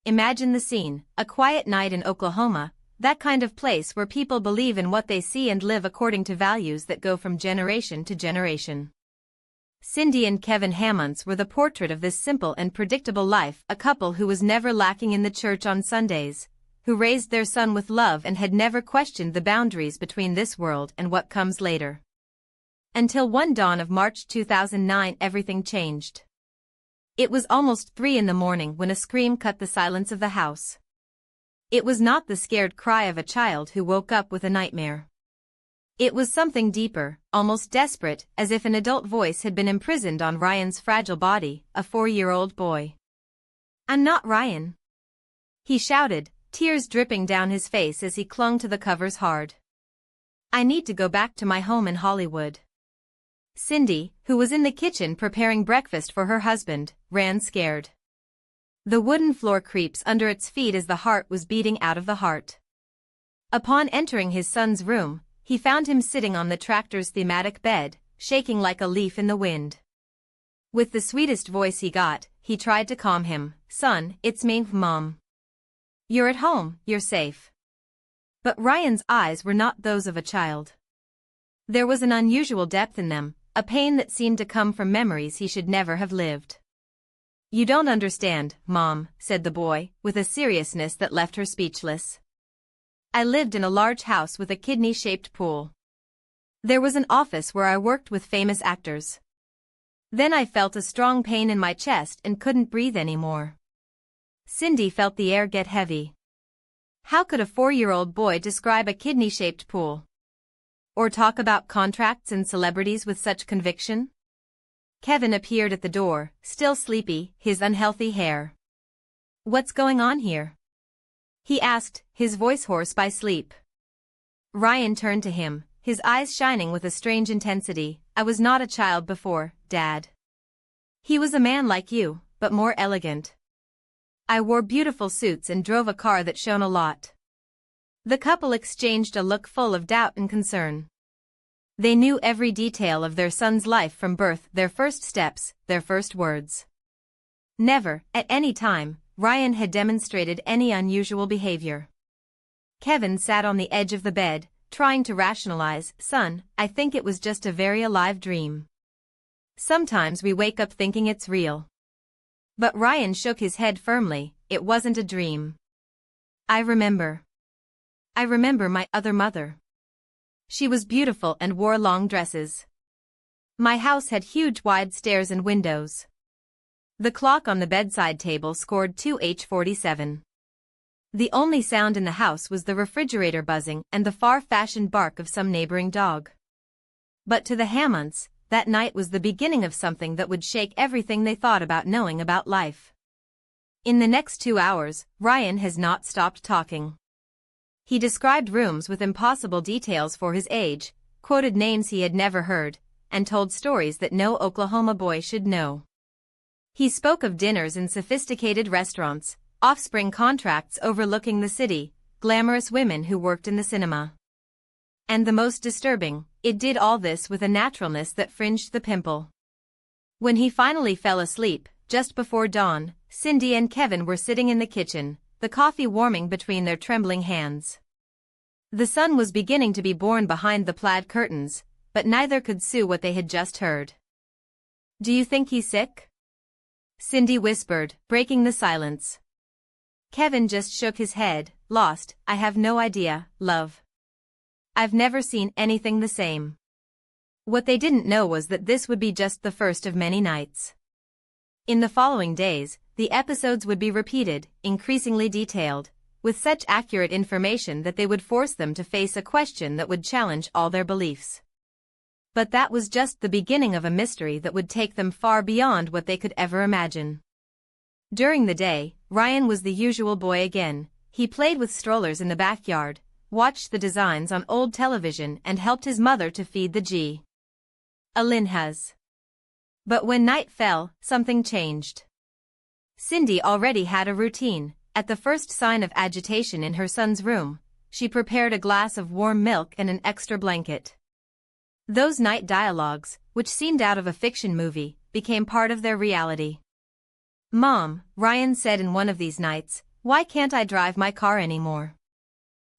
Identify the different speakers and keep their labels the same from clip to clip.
Speaker 1: Imagine the scene, a quiet night in Oklahoma, that kind of place where people believe in what they see and live according to values that go from generation to generation. Cindy and Kevin Hammonds were the portrait of this simple and predictable life, a couple who was never lacking in the church on Sundays, who raised their son with love and had never questioned the boundaries between this world and what comes later. Until one dawn of March 2009, everything changed. It was almost 3 in the morning when a scream cut the silence of the house. It was not the scared cry of a child who woke up with a nightmare. It was something deeper, almost desperate, as if an adult voice had been imprisoned on Ryan's fragile body, a 4-year-old boy. "I'm not Ryan," he shouted, tears dripping down his face as he clung to the covers hard. "I need to go back to my home in Hollywood." Cindy, who was in the kitchen preparing breakfast for her husband, ran scared. The wooden floor creeps under its feet as the heart was beating out of the heart. Upon entering his son's room, he found him sitting on the tractor's thematic bed, shaking like a leaf in the wind. With the sweetest voice he got, he tried to calm him. "Son, it's me, Mom. You're at home, you're safe." But Ryan's eyes were not those of a child. There was an unusual depth in them, a pain that seemed to come from memories he should never have lived. "You don't understand, Mom," said the boy, with a seriousness that left her speechless. "I lived in a large house with a kidney-shaped pool. There was an office where I worked with famous actors. Then I felt a strong pain in my chest and couldn't breathe anymore." Cindy felt the air get heavy. How could a 4-year-old boy describe a kidney-shaped pool? Or talk about contracts and celebrities with such conviction? Kevin appeared at the door, still sleepy, his unhealthy hair. "What's going on here?" he asked, his voice hoarse by sleep. Ryan turned to him, his eyes shining with a strange intensity. "I was not a child before, Dad. He was a man like you, but more elegant. I wore beautiful suits and drove a car that shone a lot." The couple exchanged a look full of doubt and concern. They knew every detail of their son's life from birth, their first steps, their first words. Never, at any time, Ryan had demonstrated any unusual behavior. Kevin sat on the edge of the bed, trying to rationalize. "Son, I think it was just a very alive dream. Sometimes we wake up thinking it's real." But Ryan shook his head firmly. "It wasn't a dream. I remember my other mother. She was beautiful and wore long dresses. My house had huge wide stairs and windows. The clock on the bedside table scored 2h47. The only sound in the house was the refrigerator buzzing and the far-fashioned bark of some neighboring dog." But to the Hammonds, that night was the beginning of something that would shake everything they thought about knowing about life. In the next 2 hours, Ryan has not stopped talking. He described rooms with impossible details for his age, quoted names he had never heard, and told stories that no Oklahoma boy should know. He spoke of dinners in sophisticated restaurants, offspring contracts overlooking the city, glamorous women who worked in the cinema. And the most disturbing, it did all this with a naturalness that fringed the pimple. When he finally fell asleep, just before dawn, Cindy and Kevin were sitting in the kitchen, the coffee warming between their trembling hands. The sun was beginning to be born behind the plaid curtains, but neither could sue what they had just heard. "Do you think he's sick?" Cindy whispered, breaking the silence. Kevin just shook his head, lost. "I have no idea, love. I've never seen anything the same." What they didn't know was that this would be just the first of many nights. In the following days, the episodes would be repeated, increasingly detailed, with such accurate information that they would force them to face a question that would challenge all their beliefs. But that was just the beginning of a mystery that would take them far beyond what they could ever imagine. During the day, Ryan was the usual boy again. He played with strollers in the backyard, watched the designs on old television and helped his mother to feed the Alinhas. But when night fell, something changed. Cindy already had a routine. At the first sign of agitation in her son's room, she prepared a glass of warm milk and an extra blanket. Those night dialogues, which seemed out of a fiction movie, became part of their reality. "Mom," Ryan said in one of these nights, Why can't I drive my car anymore?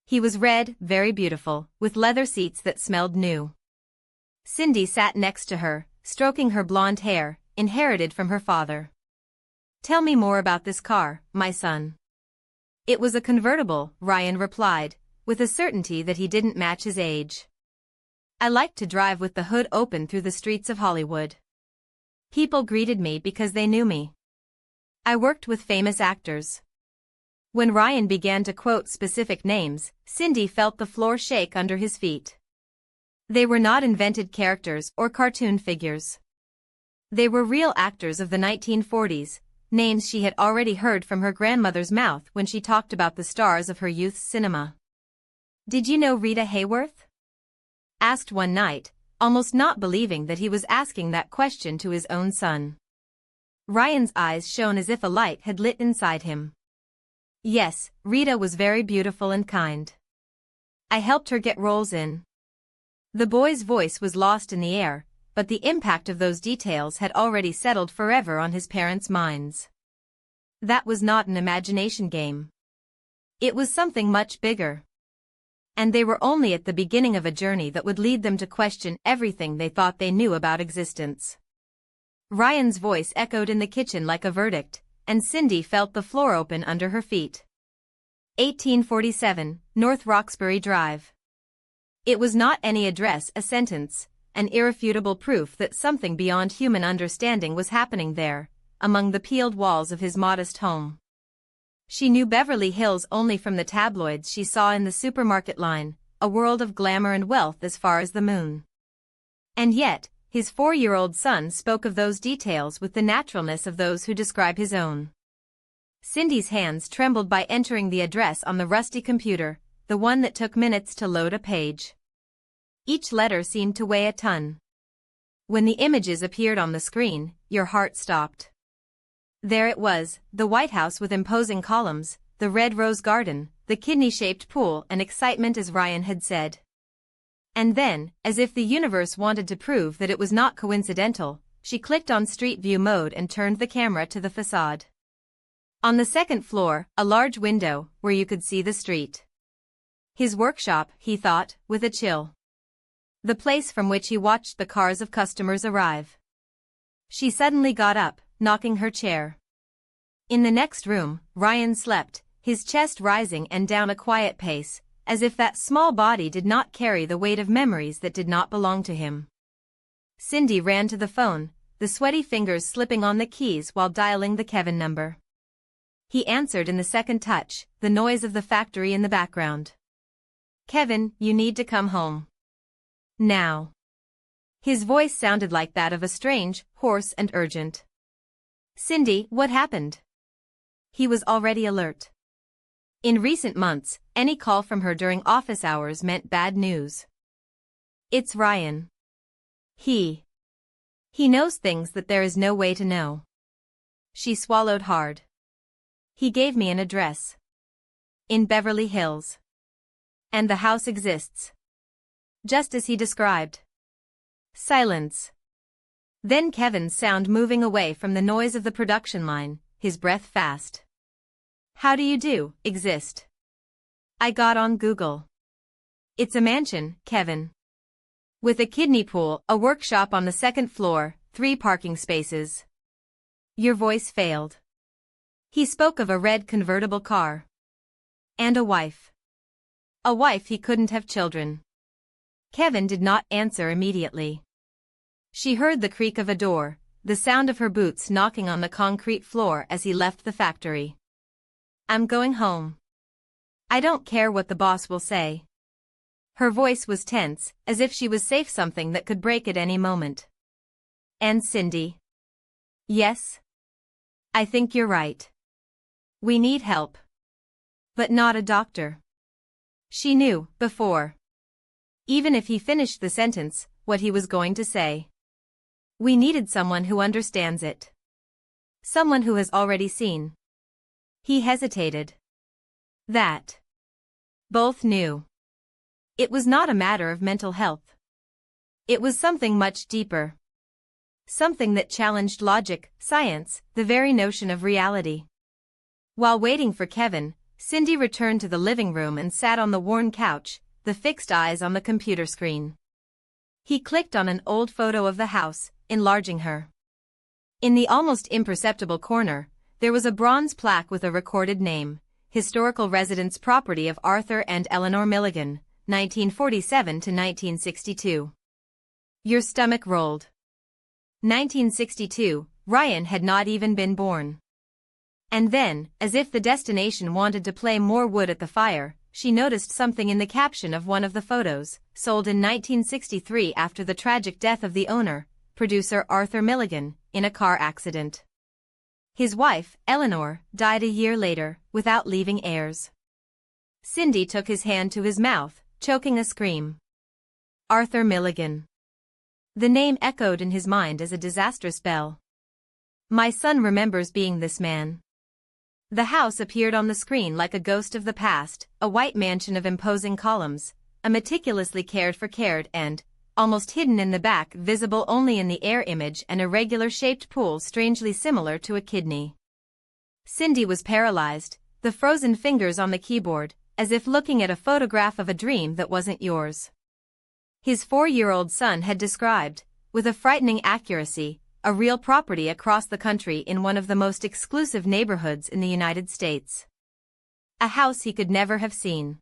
Speaker 1: He was red, very beautiful, with leather seats that smelled new. Cindy sat next to her, stroking her blonde hair, inherited from her father. Tell me more about this car, my son. It was a convertible, Ryan replied, with a certainty that he didn't match his age. I liked to drive with the hood open through the streets of Hollywood. People greeted me because they knew me. I worked with famous actors. When Ryan began to quote specific names, Cindy felt the floor shake under his feet. They were not invented characters or cartoon figures. They were real actors of the 1940s, names she had already heard from her grandmother's mouth when she talked about the stars of her youth's cinema. Did you know Rita Hayworth? Asked one night, almost not believing that he was asking that question to his own son. Ryan's eyes shone as if a light had lit inside him. Yes, Rita was very beautiful and kind. I helped her get roles in. The boy's voice was lost in the air, but the impact of those details had already settled forever on his parents' minds. That was not an imagination game. It was something much bigger. And they were only at the beginning of a journey that would lead them to question everything they thought they knew about existence. Ryan's voice echoed in the kitchen like a verdict, and Cindy felt the floor open under her feet. 1847, North Roxbury Drive. It was not any address, a sentence, an irrefutable proof that something beyond human understanding was happening there, among the peeled walls of his modest home. She knew Beverly Hills only from the tabloids she saw in the supermarket line, a world of glamour and wealth as far as the moon. And yet, his 4-year-old son spoke of those details with the naturalness of those who describe his own. Cindy's hands trembled by entering the address on the rusty computer, the one that took minutes to load a page. Each letter seemed to weigh a ton. When the images appeared on the screen, your heart stopped. There it was, the White House with imposing columns, the red rose garden, the kidney-shaped pool, and excitement as Ryan had said. And then, as if the universe wanted to prove that it was not coincidental, she clicked on Street View mode and turned the camera to the facade. On the second floor, a large window, where you could see the street. His workshop, he thought, with a chill. The place from which he watched the cars of customers arrive. She suddenly got up, knocking her chair. In the next room, Ryan slept, his chest rising and down a quiet pace, as if that small body did not carry the weight of memories that did not belong to him. Cindy ran to the phone, the sweaty fingers slipping on the keys while dialing the Kevin number. He answered in the second touch, the noise of the factory in the background. Kevin, you need to come home. Now. His voice sounded like that of a strange, hoarse and urgent. Cindy, what happened? He was already alert. In recent months, any call from her during office hours meant bad news. It's Ryan. He knows things that there is no way to know. She swallowed hard. He gave me an address. In Beverly Hills. And the house exists. Just as he described. Silence. Then Kevin's sound moving away from the noise of the production line, his breath fast. How do you do, exist? I got on Google. It's a mansion, Kevin. With a kidney pool, a workshop on the second floor, 3 parking spaces. Your voice failed. He spoke of a red convertible car. And a wife. A wife he couldn't have children. Kevin did not answer immediately. She heard the creak of a door, the sound of her boots knocking on the concrete floor as he left the factory. I'm going home. I don't care what the boss will say. Her voice was tense, as if she was safe something that could break at any moment. And Cindy? Yes? I think you're right. We need help. But not a doctor. She knew, before. Even if he finished the sentence, what he was going to say. We needed someone who understands it. Someone who has already seen. He hesitated. That. Both knew. It was not a matter of mental health. It was something much deeper. Something that challenged logic, science, the very notion of reality. While waiting for Kevin, Cindy returned to the living room and sat on the worn couch, the fixed eyes on the computer screen. He clicked on an old photo of the house, enlarging her. In the almost imperceptible corner, there was a bronze plaque with a recorded name, Historical Residence Property of Arthur and Eleanor Milligan, 1947 to 1962. Your stomach rolled. 1962, Ryan had not even been born. And then, as if the destination wanted to play more wood at the fire, she noticed something in the caption of one of the photos, sold in 1963 after the tragic death of the owner, producer Arthur Milligan, in a car accident. His wife, Eleanor, died a year later, without leaving heirs. Cindy took his hand to his mouth, choking a scream. Arthur Milligan. The name echoed in his mind as a disastrous bell. My son remembers being this man. The house appeared on the screen like a ghost of the past, a white mansion of imposing columns, a meticulously cared for and, almost hidden in the back, visible only in the air image, an irregular-shaped pool strangely similar to a kidney. Cindy was paralyzed, the frozen fingers on the keyboard, as if looking at a photograph of a dream that wasn't yours. His 4-year-old son had described, with a frightening accuracy, a real property across the country in one of the most exclusive neighborhoods in the United States. A house he could never have seen.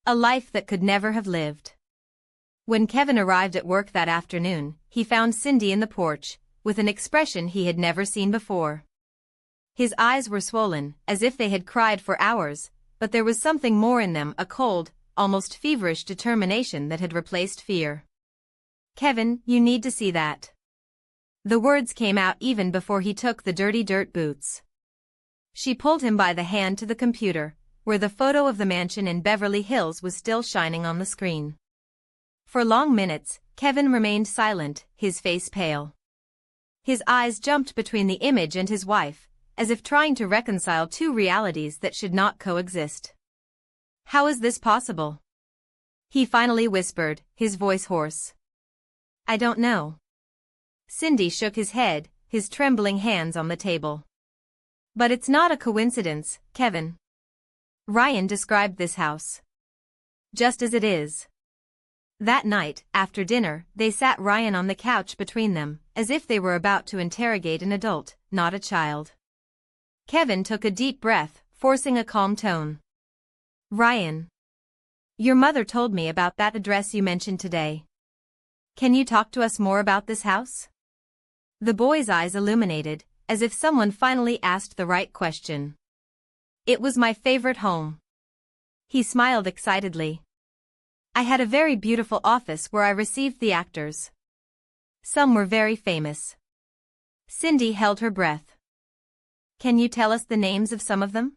Speaker 1: A life that could never have lived. When Kevin arrived at work that afternoon, he found Cindy in the porch, with an expression he had never seen before. His eyes were swollen, as if they had cried for hours, but there was something more in them, a cold, almost feverish determination that had replaced fear. Kevin, you need to see that. The words came out even before he took the dirty dirt boots. She pulled him by the hand to the computer, where the photo of the mansion in Beverly Hills was still shining on the screen. For long minutes, Kevin remained silent, his face pale. His eyes jumped between the image and his wife, as if trying to reconcile two realities that should not coexist. How is this possible? He finally whispered, his voice hoarse. I don't know. Cindy shook his head, his trembling hands on the table. But it's not a coincidence, Kevin. Ryan described this house. Just as it is. That night, after dinner, they sat Ryan on the couch between them, as if they were about to interrogate an adult, not a child. Kevin took a deep breath, forcing a calm tone. Ryan. Your mother told me about that address you mentioned today. Can you talk to us more about this house? The boy's eyes illuminated, as if someone finally asked the right question. It was my favorite home. He smiled excitedly. I had a very beautiful office where I received the actors. Some were very famous. Cindy held her breath. Can you tell us the names of some of them?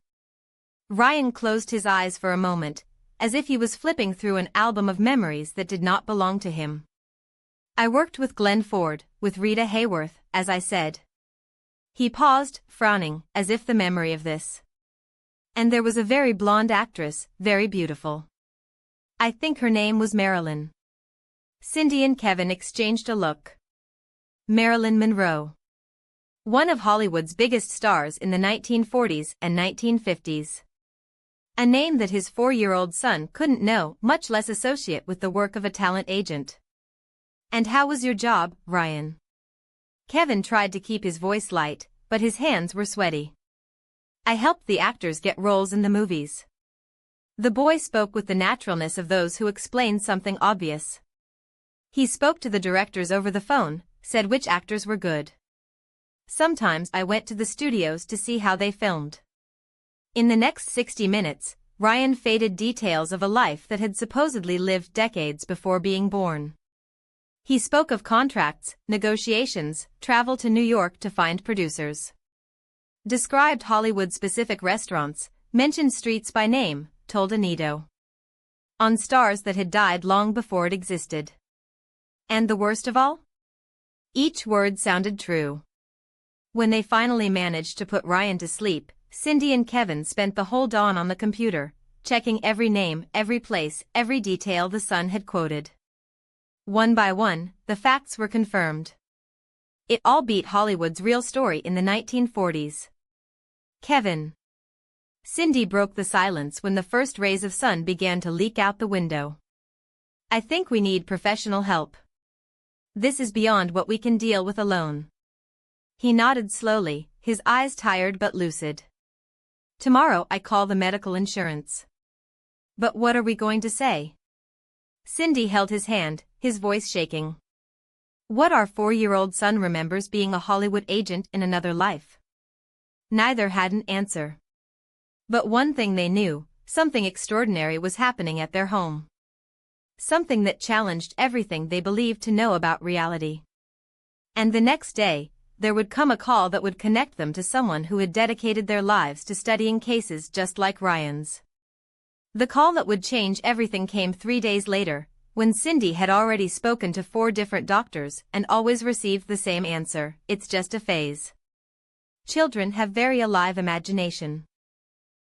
Speaker 1: Ryan closed his eyes for a moment, as if he was flipping through an album of memories that did not belong to him. I worked with Glenn Ford, with Rita Hayworth, as I said. He paused, frowning, as if the memory of this. And there was a very blonde actress, very beautiful. I think her name was Marilyn. Cindy and Kevin exchanged a look. Marilyn Monroe. One of Hollywood's biggest stars in the 1940s and 1950s. A name that his 4-year-old son couldn't know, much less associate with the work of a talent agent. And how was your job, Ryan? Kevin tried to keep his voice light, but his hands were sweaty. I helped the actors get roles in the movies. The boy spoke with the naturalness of those who explain something obvious. He spoke to the directors over the phone, said which actors were good. Sometimes I went to the studios to see how they filmed. In the next 60 minutes, Ryan faded details of a life that had supposedly lived decades before being born. He spoke of contracts, negotiations, travel to New York to find producers. Described Hollywood-specific restaurants, mentioned streets by name, told Anito. On stars that had died long before it existed. And the worst of all? Each word sounded true. When they finally managed to put Ryan to sleep, Cindy and Kevin spent the whole dawn on the computer, checking every name, every place, every detail the son had quoted. One by one, the facts were confirmed. It all beat Hollywood's real story in the 1940s. Kevin. Cindy broke the silence when the first rays of sun began to leak out the window. I think we need professional help. This is beyond what we can deal with alone. He nodded slowly, his eyes tired but lucid. Tomorrow I call the medical insurance. But what are we going to say? Cindy held his hand, his voice shaking. What our 4-year-old son remembers being a Hollywood agent in another life. Neither had an answer. But one thing they knew, something extraordinary was happening at their home. Something that challenged everything they believed to know about reality. And the next day, there would come a call that would connect them to someone who had dedicated their lives to studying cases just like Ryan's. The call that would change everything came 3 days later, when Cindy had already spoken to 4 different doctors and always received the same answer: it's just a phase. Children have very alive imagination.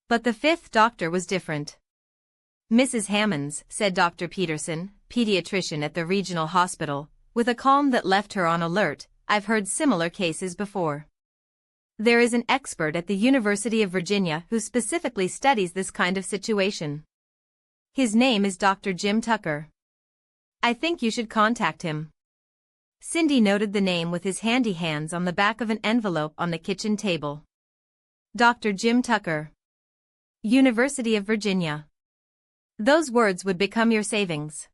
Speaker 1: But the 5th doctor was different. Mrs. Hammonds, said Dr. Peterson, pediatrician at the regional hospital, with a calm that left her on alert, I've heard similar cases before. There is an expert at the University of Virginia who specifically studies this kind of situation. His name is Dr. Jim Tucker. I think you should contact him. Cindy noted the name with his handy hands on the back of an envelope on the kitchen table. Dr. Jim Tucker. University of Virginia. Those words would become your savings.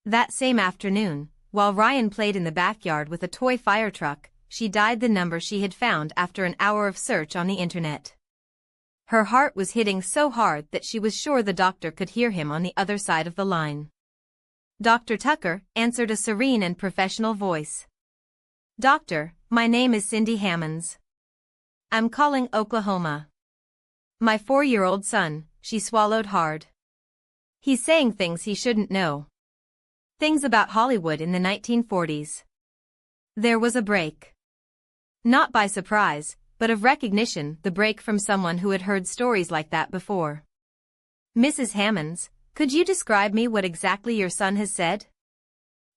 Speaker 1: That same afternoon, while Ryan played in the backyard with a toy fire truck, she dialed the number she had found after an hour of search on the internet. Her heart was hitting so hard that she was sure the doctor could hear him on the other side of the line. Dr. Tucker answered a serene and professional voice. Doctor, my name is Cindy Hammonds. I'm calling Oklahoma. My 4-year-old son, she swallowed hard. He's saying things he shouldn't know. Things about Hollywood in the 1940s. There was a break. Not by surprise, but of recognition, the break from someone who had heard stories like that before. Mrs. Hammonds, could you describe me what exactly your son has said?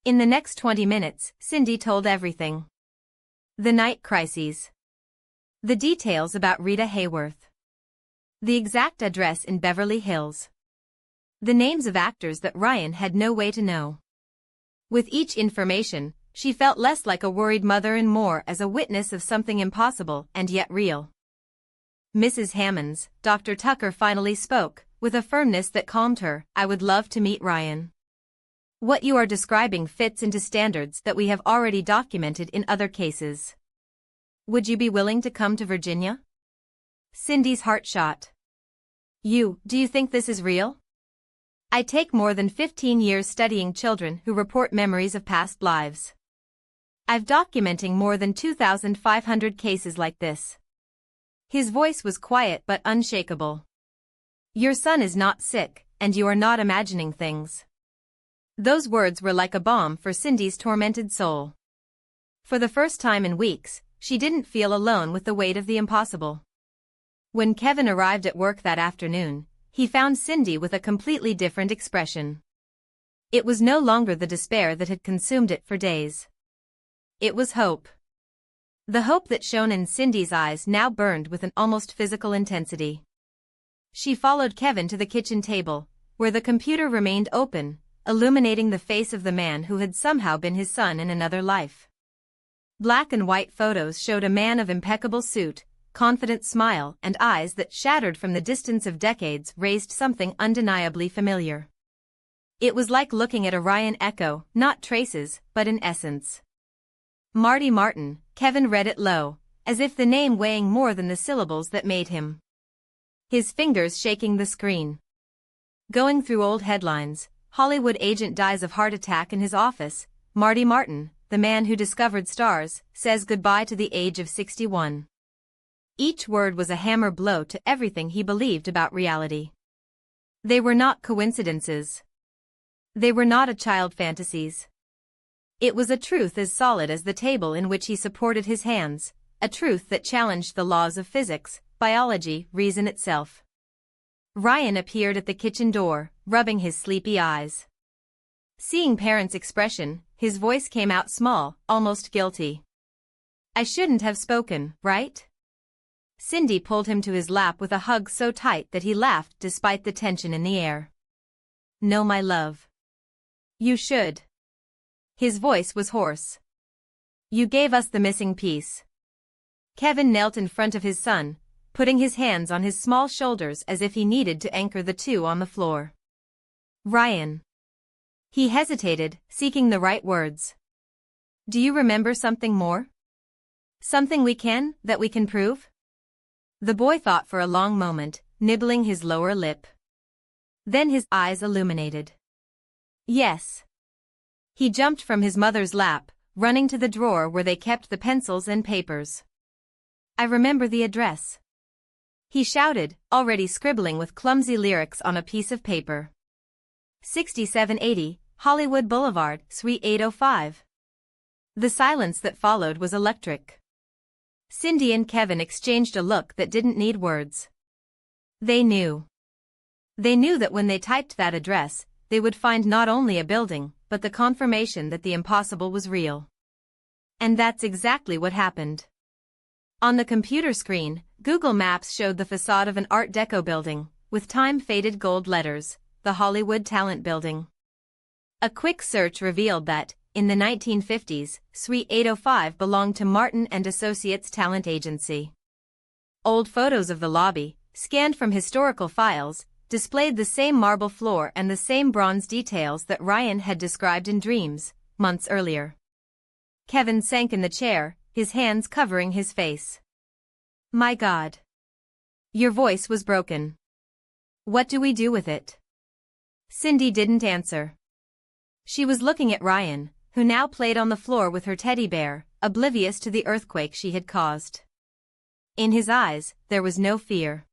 Speaker 1: In the next 20 minutes, Cindy told everything. The night crises. The details about Rita Hayworth. The exact address in Beverly Hills. The names of actors that Ryan had no way to know. With each information, she felt less like a worried mother and more as a witness of something impossible and yet real. Mrs. Hammonds, Dr. Tucker finally spoke, with a firmness that calmed her. I would love to meet Ryan. What you are describing fits into standards that we have already documented in other cases. Would you be willing to come to Virginia? Cindy's heart shot. Do you think this is real? I take more than 15 years studying children who report memories of past lives. I've documenting more than 2,500 cases like this. His voice was quiet but unshakable. Your son is not sick, and you are not imagining things. Those words were like a balm for Cindy's tormented soul. For the first time in weeks, she didn't feel alone with the weight of the impossible. When Kevin arrived at work that afternoon, he found Cindy with a completely different expression. It was no longer the despair that had consumed it for days. It was hope. The hope that shone in Cindy's eyes now burned with an almost physical intensity. She followed Kevin to the kitchen table, where the computer remained open, illuminating the face of the man who had somehow been his son in another life. Black and white photos showed a man of impeccable suit, confident smile, and eyes that shattered from the distance of decades raised something undeniably familiar. It was like looking at a Ryan echo, not traces, but in essence. Marty Martin, Kevin read it low, as if the name weighing more than the syllables that made him. His fingers shaking the screen. Going through old headlines, Hollywood agent dies of heart attack in his office, Marty Martin, the man who discovered stars, says goodbye to the age of 61. Each word was a hammer blow to everything he believed about reality. They were not coincidences. They were not a child fantasies. It was a truth as solid as the table in which he supported his hands, a truth that challenged the laws of physics, biology, reason itself. Ryan appeared at the kitchen door, rubbing his sleepy eyes. Seeing parents' expression, his voice came out small, almost guilty. I shouldn't have spoken, right? Cindy pulled him to his lap with a hug so tight that he laughed despite the tension in the air. "No, my love. You should." His voice was hoarse. "You gave us the missing piece." Kevin knelt in front of his son, putting his hands on his small shoulders as if he needed to anchor the two on the floor. "Ryan." He hesitated, seeking the right words. "Do you remember something more? Something that we can prove?" The boy thought for a long moment, nibbling his lower lip. Then his eyes illuminated. "Yes." He jumped from his mother's lap, running to the drawer where they kept the pencils and papers. "I remember the address," he shouted, already scribbling with clumsy lyrics on a piece of paper. 6780, Hollywood Boulevard, Suite 805. The silence that followed was electric. Cindy and Kevin exchanged a look that didn't need words. They knew. They knew that when they typed that address, they would find not only a building, but the confirmation that the impossible was real. And that's exactly what happened. On the computer screen, Google Maps showed the facade of an Art Deco building, with time-faded gold letters, the Hollywood Talent Building. A quick search revealed that, in the 1950s, Suite 805 belonged to Martin and Associates Talent Agency. Old photos of the lobby, scanned from historical files, displayed the same marble floor and the same bronze details that Ryan had described in dreams, months earlier. Kevin sank in the chair, his hands covering his face. "My God." "Your voice was broken. What do we do with it?" Cindy didn't answer. She was looking at Ryan, who now played on the floor with her teddy bear, oblivious to the earthquake she had caused. In his eyes, there was no fear.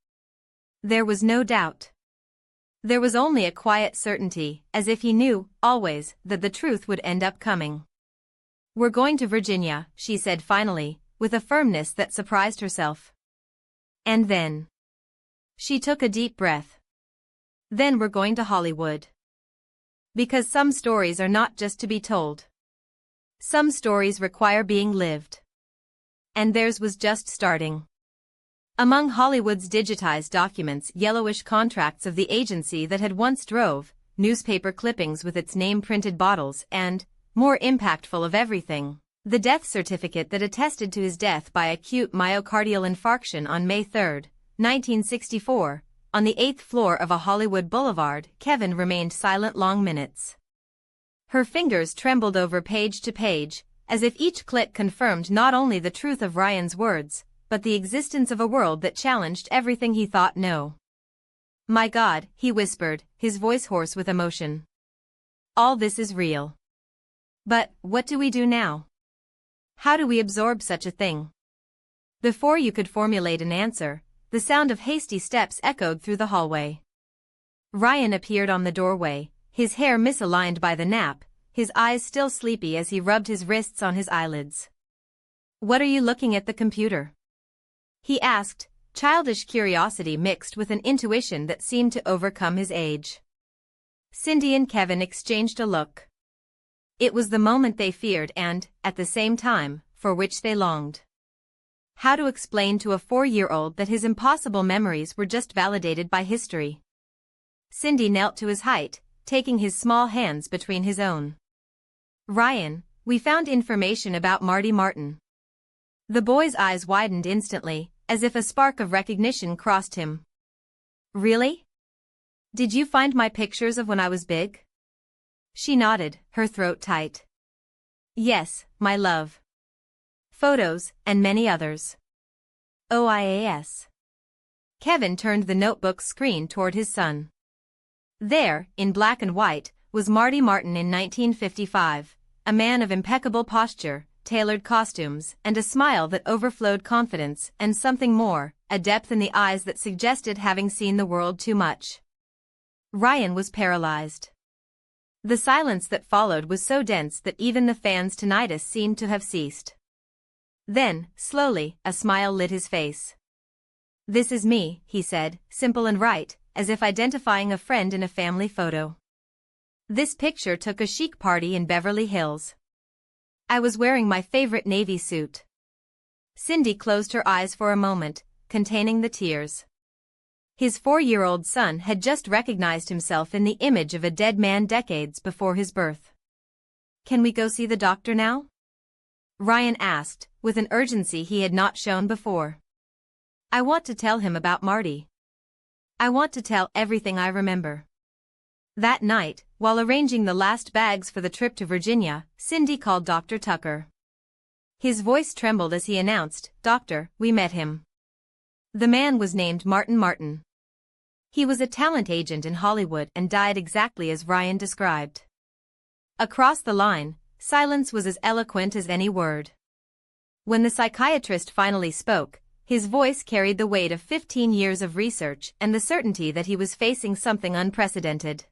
Speaker 1: There was no doubt. There was only a quiet certainty, as if he knew, always, that the truth would end up coming. "We're going to Virginia," she said finally, with a firmness that surprised herself. "And then?" She took a deep breath. "Then we're going to Hollywood. Because some stories are not just to be told. Some stories require being lived. And theirs was just starting." Among Hollywood's digitized documents, yellowish contracts of the agency that had once drove, newspaper clippings with its name printed bottles and, more impactful of everything, the death certificate that attested to his death by acute myocardial infarction on May 3, 1964, on the 8th floor of a Hollywood boulevard. Kevin remained silent long minutes. Her fingers trembled over page to page, as if each click confirmed not only the truth of Ryan's words, but the existence of a world that challenged everything he thought no. "My God," he whispered, his voice hoarse with emotion. "All this is real. But, what do we do now? How do we absorb such a thing?" Before you could formulate an answer, the sound of hasty steps echoed through the hallway. Ryan appeared on the doorway, his hair misaligned by the nap, his eyes still sleepy as he rubbed his wrists on his eyelids. "What are you looking at the computer?" he asked, childish curiosity mixed with an intuition that seemed to overcome his age. Cindy and Kevin exchanged a look. It was the moment they feared and, at the same time, for which they longed. How to explain to a 4-year-old that his impossible memories were just validated by history? Cindy knelt to his height, taking his small hands between his own. "Ryan, we found information about Marty Martin." The boy's eyes widened instantly, as if a spark of recognition crossed him. "Really? Did you find my pictures of when I was big?" She nodded, her throat tight. "Yes, my love. Photos, and many others. OIAS." Kevin turned the notebook screen toward his son. There, in black and white, was Marty Martin in 1955, a man of impeccable posture, tailored costumes, and a smile that overflowed confidence and something more, a depth in the eyes that suggested having seen the world too much. Ryan was paralyzed. The silence that followed was so dense that even the fans' tinnitus seemed to have ceased. Then, slowly, a smile lit his face. "This is me," he said, simple and right, as if identifying a friend in a family photo. "This picture took a chic party in Beverly Hills. I was wearing my favorite navy suit." Cindy closed her eyes for a moment, containing the tears. His 4-year-old son had just recognized himself in the image of a dead man decades before his birth. "Can we go see the doctor now?" Ryan asked, with an urgency he had not shown before. "I want to tell him about Marty. I want to tell everything I remember." That night, while arranging the last bags for the trip to Virginia, Cindy called Dr. Tucker. His voice trembled as he announced, "Doctor, we met him." The man was named Martin Martin. He was a talent agent in Hollywood and died exactly as Ryan described. Across the line, silence was as eloquent as any word. When the psychiatrist finally spoke, his voice carried the weight of 15 years of research and the certainty that he was facing something unprecedented.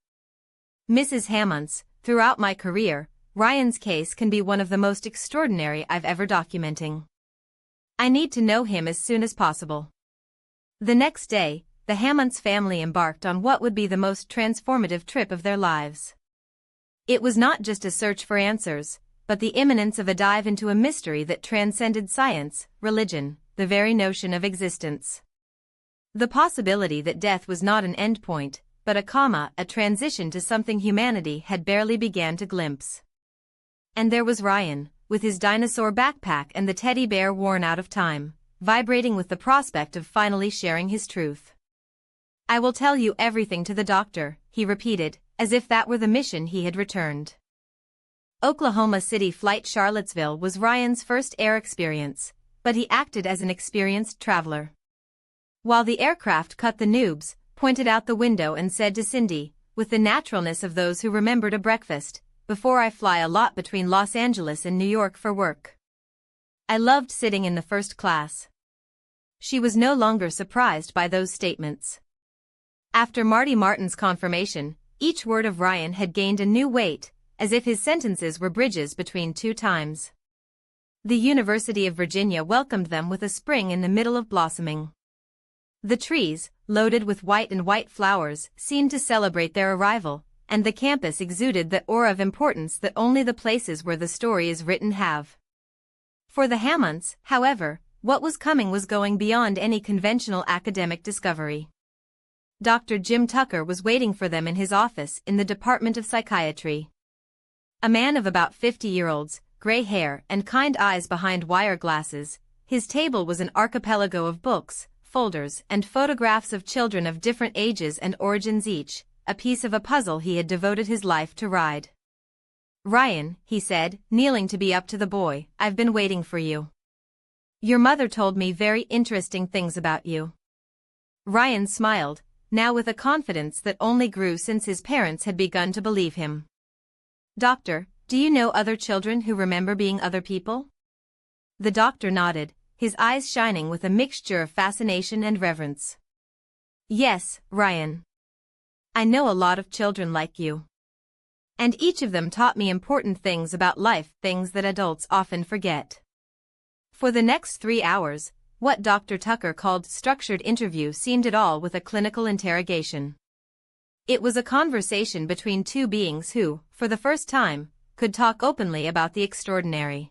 Speaker 1: "Mrs. Hammonds, throughout my career, Ryan's case can be one of the most extraordinary I've ever documenting. I need to know him as soon as possible." The next day, the Hammonds family embarked on what would be the most transformative trip of their lives. It was not just a search for answers, but the imminence of a dive into a mystery that transcended science, religion, the very notion of existence. The possibility that death was not an endpoint, but a comma, a transition to something humanity had barely began to glimpse. And there was Ryan, with his dinosaur backpack and the teddy bear worn out of time, vibrating with the prospect of finally sharing his truth. "I will tell you everything to the doctor," he repeated, as if that were the mission he had returned. Oklahoma City Flight Charlottesville was Ryan's first air experience, but he acted as an experienced traveler. While the aircraft cut the noobs, pointed out the window and said to Cindy, with the naturalness of those who remembered a breakfast, "Before I fly a lot between Los Angeles and New York for work. I loved sitting in the first class." She was no longer surprised by those statements. After Marty Martin's confirmation, each word of Ryan had gained a new weight, as if his sentences were bridges between two times. The University of Virginia welcomed them with a spring in the middle of blossoming. The trees, loaded with white flowers, seemed to celebrate their arrival, and the campus exuded the aura of importance that only the places where the story is written have. For the Hammonds, however, what was coming was going beyond any conventional academic discovery. Dr. Jim Tucker was waiting for them in his office in the Department of Psychiatry. A man of about 50-year-olds, gray hair and kind eyes behind wire glasses, his table was an archipelago of books, folders and photographs of children of different ages and origins, each a piece of a puzzle he had devoted his life to ride. "Ryan," he said, kneeling to be up to the boy, "I've been waiting for you. Your mother told me very interesting things about you." Ryan smiled, now with a confidence that only grew since his parents had begun to believe him. "Doctor, do you know other children who remember being other people?" The doctor nodded, his eyes shining with a mixture of fascination and reverence. "Yes, Ryan. I know a lot of children like you. And each of them taught me important things about life, things that adults often forget." For the next 3 hours, what Dr. Tucker called structured interview seemed at all with a clinical interrogation. It was a conversation between two beings who, for the first time, could talk openly about the extraordinary.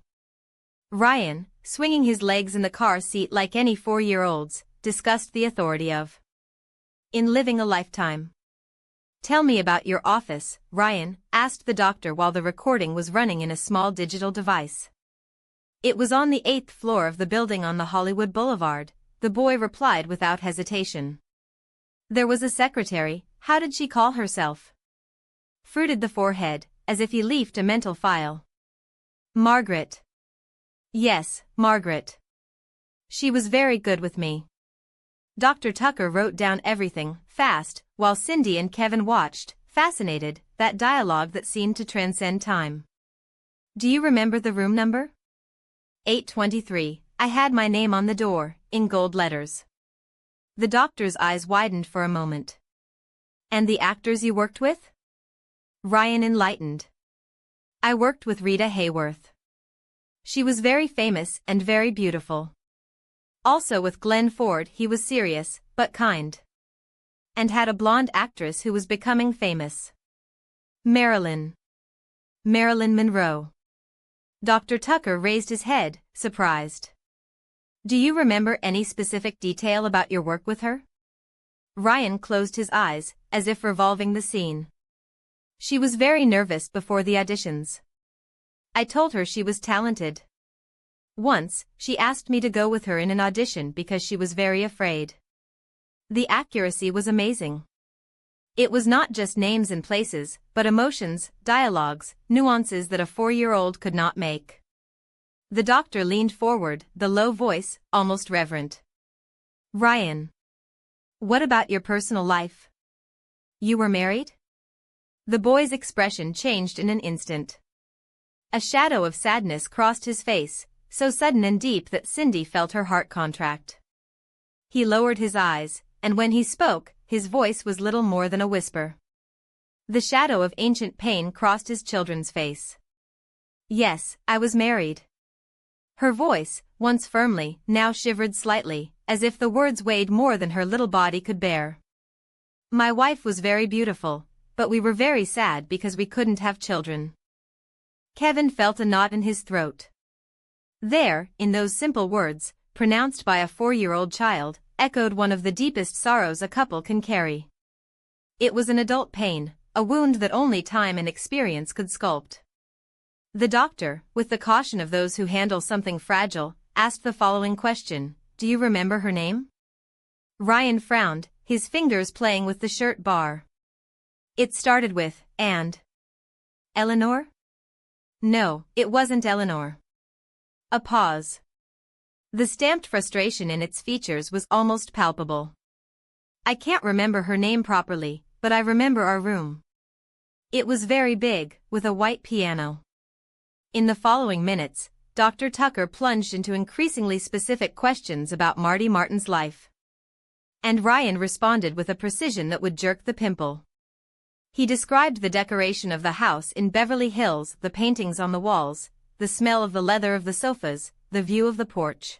Speaker 1: Ryan, swinging his legs in the car seat like any 4-year-olds, discussed the authority of in living a lifetime. "Tell me about your office," Ryan asked the doctor while the recording was running in a small digital device. "It was on the 8th floor of the building on the Hollywood Boulevard," the boy replied without hesitation. "There was a secretary, how did she call herself?" Fruited the forehead, as if he leafed a mental file. "Margaret." "Yes, Margaret. She was very good with me." Dr. Tucker wrote down everything, fast, while Cindy and Kevin watched, fascinated, that dialogue that seemed to transcend time. "Do you remember the room number?" 823, I had my name on the door, in gold letters. The doctor's eyes widened for a moment. "And the actors you worked with?" Ryan enlightened. "I worked with Rita Hayworth. She was very famous and very beautiful. Also with Glenn Ford, he was serious, but kind. And had a blonde actress who was becoming famous. Marilyn Monroe." Dr. Tucker raised his head, surprised. Do you remember any specific detail about your work with her? Ryan closed his eyes, as if revolving the scene. She was very nervous before the auditions. I told her she was talented. Once, she asked me to go with her in an audition because she was very afraid. The accuracy was amazing. It was not just names and places, but emotions, dialogues, nuances that a 4-year-old could not make. The doctor leaned forward, the low voice, almost reverent. Ryan. What about your personal life? You were married? The boy's expression changed in an instant. A shadow of sadness crossed his face, so sudden and deep that Cindy felt her heart contract. He lowered his eyes, and when he spoke, his voice was little more than a whisper. The shadow of ancient pain crossed his children's face. Yes, I was married. Her voice, once firmly, now shivered slightly, as if the words weighed more than her little body could bear. My wife was very beautiful, but we were very sad because we couldn't have children. Kevin felt a knot in his throat. There, in those simple words, pronounced by a 4-year-old child, echoed one of the deepest sorrows a couple can carry. It was an adult pain, a wound that only time and experience could sculpt. The doctor, with the caution of those who handle something fragile, asked the following question: Do you remember her name? Ryan frowned, his fingers playing with the shirt bar. It started with, and. Eleanor? No, it wasn't Eleanor. A pause. The stamped frustration in its features was almost palpable. I can't remember her name properly, but I remember our room. It was very big, with a white piano. In the following minutes, Dr. Tucker plunged into increasingly specific questions about Marty Martin's life. And Ryan responded with a precision that would jerk the pimple. He described the decoration of the house in Beverly Hills, the paintings on the walls, the smell of the leather of the sofas, the view of the porch.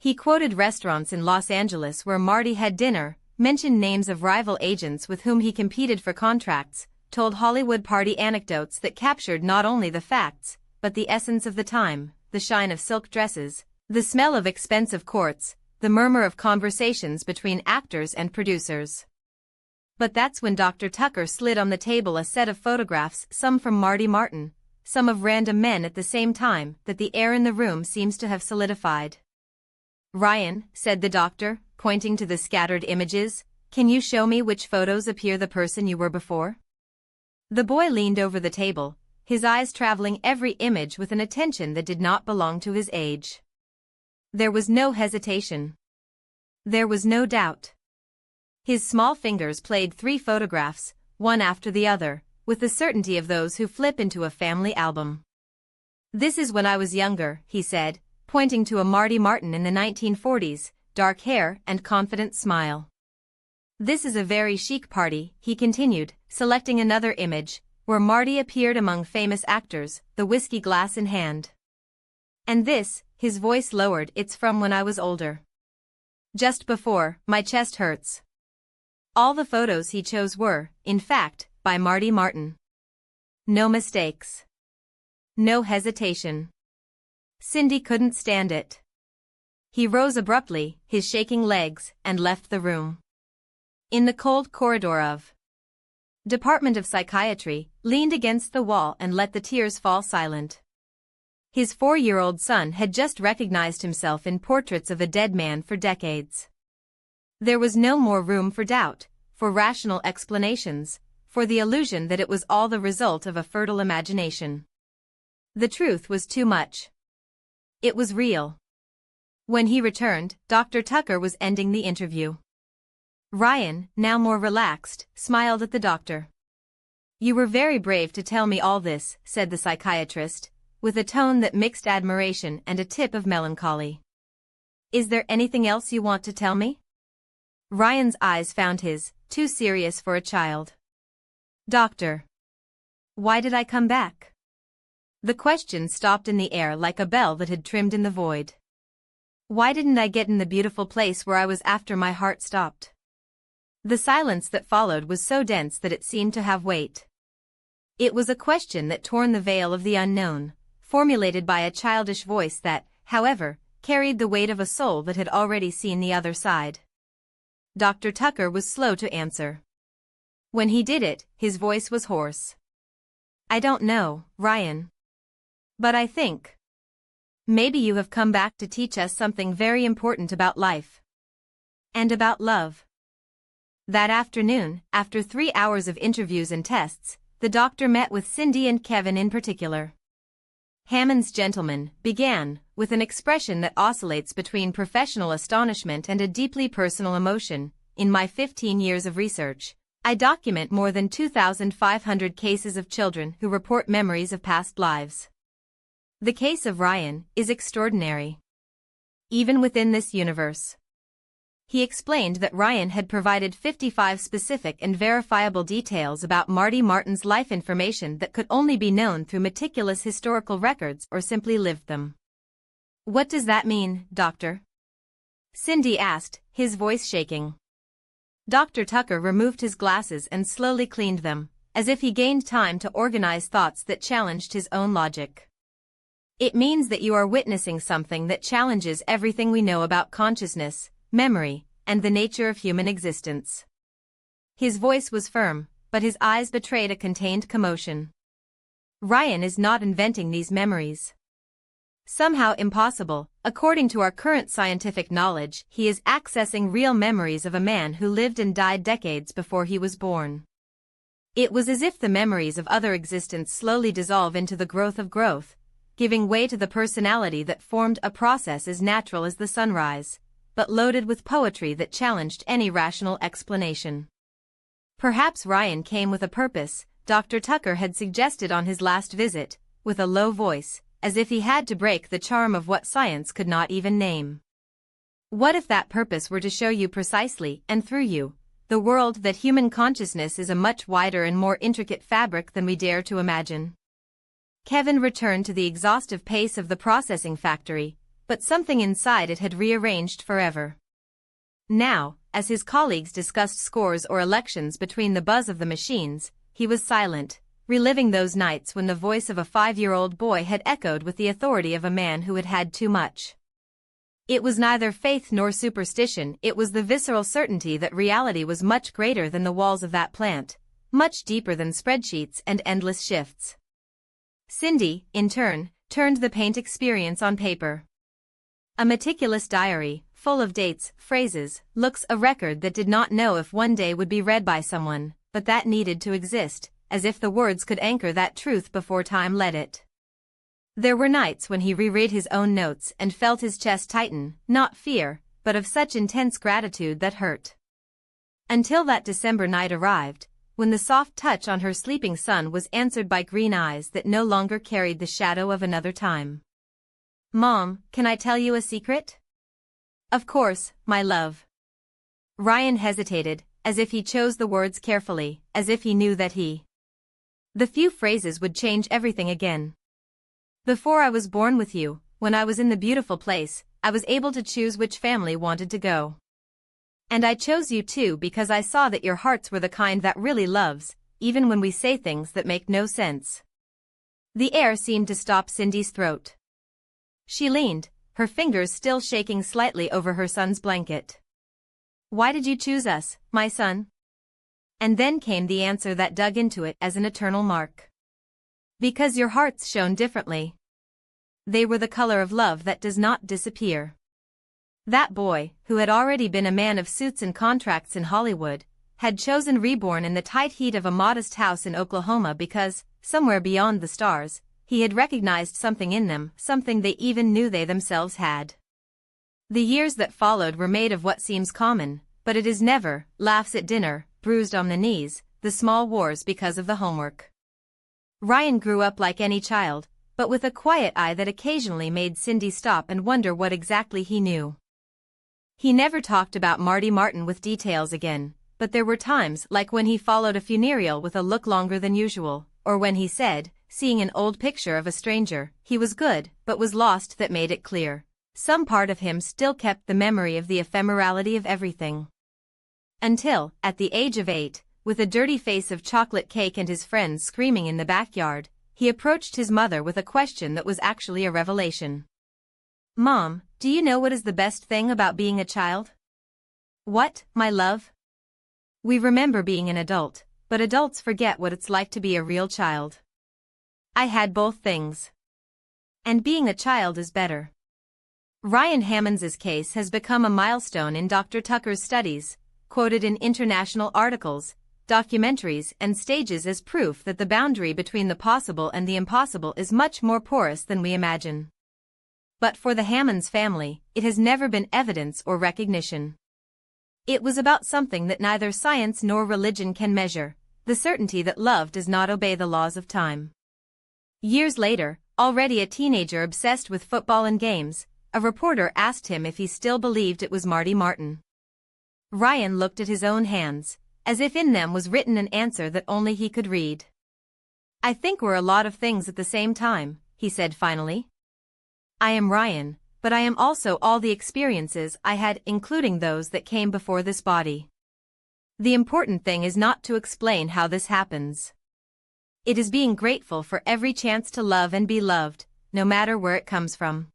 Speaker 1: He quoted restaurants in Los Angeles where Marty had dinner, mentioned names of rival agents with whom he competed for contracts, told Hollywood party anecdotes that captured not only the facts, but the essence of the time, the shine of silk dresses, the smell of expensive courts, the murmur of conversations between actors and producers. But that's when Dr. Tucker slid on the table a set of photographs, some from Marty Martin, some of random men at the same time, that the air in the room seems to have solidified. Ryan, said the doctor, pointing to the scattered images, can you show me which photos appear the person you were before? The boy leaned over the table, his eyes traveling every image with an attention that did not belong to his age. There was no hesitation. There was no doubt. His small fingers played 3 photographs, one after the other, with the certainty of those who flip into a family album. This is when I was younger, he said, pointing to a Marty Martin in the 1940s, dark hair and confident smile. This is a very chic party, he continued, selecting another image, where Marty appeared among famous actors, the whiskey glass in hand. And this, his voice lowered, it's from when I was older. Just before, my chest hurts. All the photos he chose were, in fact, by Marty Martin. No mistakes. No hesitation. Cindy couldn't stand it. He rose abruptly, his shaking legs, and left the room. In the cold corridor of Department of Psychiatry, leaned against the wall and let the tears fall silent. His 4-year-old son had just recognized himself in portraits of a dead man for decades. There was no more room for doubt, for rational explanations, for the illusion that it was all the result of a fertile imagination. The truth was too much. It was real. When he returned, Dr. Tucker was ending the interview. Ryan, now more relaxed, smiled at the doctor. You were very brave to tell me all this, said the psychiatrist, with a tone that mixed admiration and a tip of melancholy. Is there anything else you want to tell me? Ryan's eyes found his, too serious for a child. Doctor. Why did I come back? The question stopped in the air like a bell that had trimmed in the void. Why didn't I get in the beautiful place where I was after my heart stopped? The silence that followed was so dense that it seemed to have weight. It was a question that torn the veil of the unknown, formulated by a childish voice that, however, carried the weight of a soul that had already seen the other side. Dr. Tucker was slow to answer. When he did it, his voice was hoarse. I don't know, Ryan. But I think maybe you have come back to teach us something very important about life. And about love. That afternoon, after 3 hours of interviews and tests, the doctor met with Cindy and Kevin in particular. Hammond's gentleman began with an expression that oscillates between professional astonishment and a deeply personal emotion. In my 15 years of research, I document more than 2,500 cases of children who report memories of past lives. The case of Ryan is extraordinary. Even within this universe. He explained that Ryan had provided 55 specific and verifiable details about Marty Martin's life, information that could only be known through meticulous historical records or simply lived them. What does that mean, Doctor? Cindy asked, his voice shaking. Dr. Tucker removed his glasses and slowly cleaned them, as if he gained time to organize thoughts that challenged his own logic. It means that you are witnessing something that challenges everything we know about consciousness, memory, and the nature of human existence. His voice was firm, but his eyes betrayed a contained commotion. Ryan is not inventing these memories. Somehow impossible, according to our current scientific knowledge, he is accessing real memories of a man who lived and died decades before he was born. It was as if the memories of other existence slowly dissolve into the growth of growth, giving way to the personality that formed, a process as natural as the sunrise, but loaded with poetry that challenged any rational explanation. Perhaps Ryan came with a purpose, Dr. Tucker had suggested on his last visit, with a low voice, as if he had to break the charm of what science could not even name. What if that purpose were to show you precisely, and through you, the world, that human consciousness is a much wider and more intricate fabric than we dare to imagine? Kevin returned to the exhaustive pace of the processing factory, but something inside it had rearranged forever. Now, as his colleagues discussed scores or elections between the buzz of the machines, he was silent, reliving those nights when the voice of a 5-year-old boy had echoed with the authority of a man who had had too much. It was neither faith nor superstition, it was the visceral certainty that reality was much greater than the walls of that plant, much deeper than spreadsheets and endless shifts. Cindy, in turn, turned the paint experience on paper. A meticulous diary, full of dates, phrases, looks, a record that did not know if one day would be read by someone, but that needed to exist, as if the words could anchor that truth before time let it. There were nights when he reread his own notes and felt his chest tighten, not fear, but of such intense gratitude that hurt. Until that December night arrived, when the soft touch on her sleeping son was answered by green eyes that no longer carried the shadow of another time. Mom, can I tell you a secret? Of course, my love. Ryan hesitated, as if he chose the words carefully, as if he knew that the few phrases would change everything again. Before I was born with you, when I was in the beautiful place, I was able to choose which family wanted to go. And I chose you too because I saw that your hearts were the kind that really loves, even when we say things that make no sense. The air seemed to stop Cindy's throat. She leaned, her fingers still shaking slightly over her son's blanket. Why did you choose us, my son? And then came the answer that dug into it as an eternal mark. Because your hearts shone differently. They were the color of love that does not disappear. That boy, who had already been a man of suits and contracts in Hollywood, had chosen reborn in the tight heat of a modest house in Oklahoma because, somewhere beyond the stars, he had recognized something in them, something they even knew they themselves had. The years that followed were made of what seems common, but it is never, laughs at dinner, bruised on the knees, the small wars because of the homework. Ryan grew up like any child, but with a quiet eye that occasionally made Cindy stop and wonder what exactly he knew. He never talked about Marty Martin with details again, but there were times like when he followed a funeral with a look longer than usual, or when he said, seeing an old picture of a stranger, he was good, but was lost, that made it clear. Some part of him still kept the memory of the ephemerality of everything. Until, at the age of 8, with a dirty face of chocolate cake and his friends screaming in the backyard, he approached his mother with a question that was actually a revelation. Mom, do you know what is the best thing about being a child? What, my love? We remember being an adult, but adults forget what it's like to be a real child. I had both things. And being a child is better. Ryan Hammonds's case has become a milestone in Dr. Tucker's studies, quoted in international articles, documentaries and stages as proof that the boundary between the possible and the impossible is much more porous than we imagine. But for the Hammonds family, it has never been evidence or recognition. It was about something that neither science nor religion can measure, the certainty that love does not obey the laws of time. Years later, already a teenager obsessed with football and games, a reporter asked him if he still believed it was Marty Martin. Ryan looked at his own hands, as if in them was written an answer that only he could read. "I think we're a lot of things at the same time," he said finally. "I am Ryan, but I am also all the experiences I had, including those that came before this body. The important thing is not to explain how this happens. It is being grateful for every chance to love and be loved, no matter where it comes from."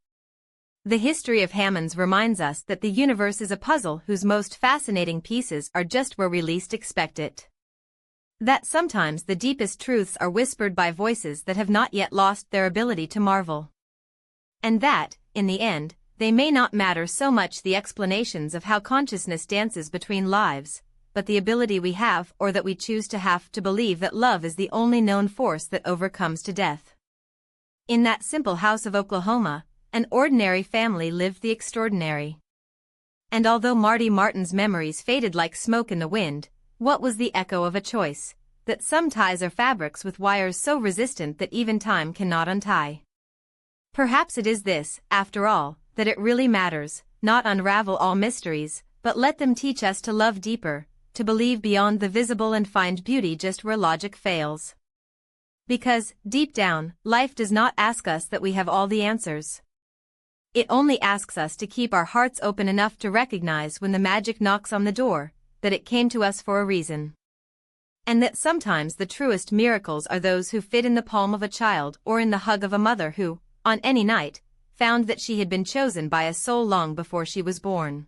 Speaker 1: The history of Hammonds reminds us that the universe is a puzzle whose most fascinating pieces are just where we least expect it. That sometimes the deepest truths are whispered by voices that have not yet lost their ability to marvel. And that, in the end, they may not matter so much the explanations of how consciousness dances between lives, but the ability we have or that we choose to have to believe that love is the only known force that overcomes to death. In that simple house of Oklahoma, an ordinary family lived the extraordinary. And although Marty Martin's memories faded like smoke in the wind, what was the echo of a choice, that some ties are fabrics with wires so resistant that even time cannot untie? Perhaps it is this, after all, that it really matters, not unravel all mysteries, but let them teach us to love deeper, to believe beyond the visible and find beauty just where logic fails. Because, deep down, life does not ask us that we have all the answers. It only asks us to keep our hearts open enough to recognize when the magic knocks on the door, that it came to us for a reason. And that sometimes the truest miracles are those who fit in the palm of a child or in the hug of a mother who, on any night, found that she had been chosen by a soul long before she was born.